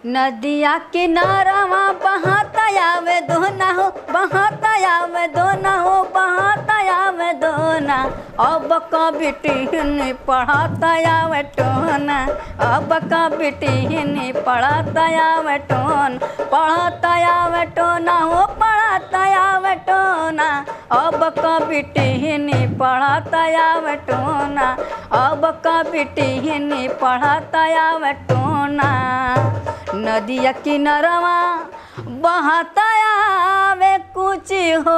नदिया किनारवा बहाता आवे दोना हो, बहाता आवे दोना हो, बहाता आवे दोना। अब का बिटिहनी पढ़ाता आवे टोना, अब का बिटिहनी पढ़ाता आवे टोन, पढ़ाता आवे टोना हो, पढ़ाता आवे टोना। अब का बिटिहनी पढ़ाता आवे टोना, अब का बिटिहनी पढ़ाता आवे टोना। नदिया किनारवा बहाता आवे कूची हो,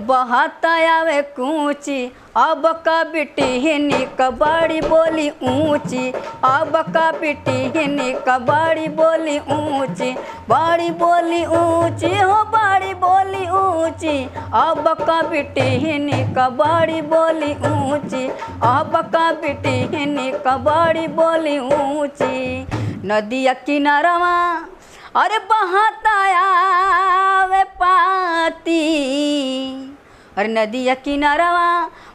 बहाता आवे कूची। अब का बिटिहनी कबड़ी बोली ऊंची, अब का बिटिहनी कबड़ी बोली ऊंची, बड़ी बोली ऊंची हो, बड़ी बोली ऊंची। अब का बिटिहनी कबड़ी बोली ऊंची, अब का बिटिहनी कबड़ी बोली ऊंची। नदिया किनारवा अरे बहाता आवे पाती, अरे नदिया किनारवा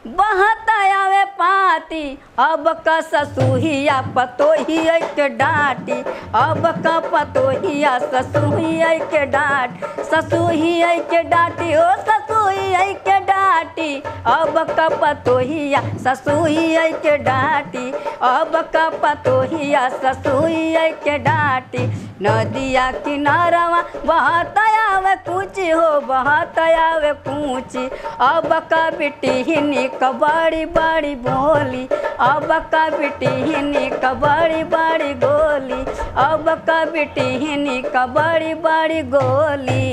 बहाता आवे पाती। अब का ससुहिया पतोहिया के डांटी, अब का पतोहिया ससुहिया के डांट, ससुहिया के डांटी हो, ससुहिया के डांटी। अब का पतोहिया ससुहिया के डांटी, अब का पतोहिया ससुहिया के डांटी। नदिया किनारवा बहाता आवे कूची हो, बहाता आवे कूची। अब का बिटिहनी कबड़ी बड़ी बोली, अब का बिटिहनी कबड़ी बड़ी गोली, अब का बिटिहनी कबड़ी बड़ी गोली।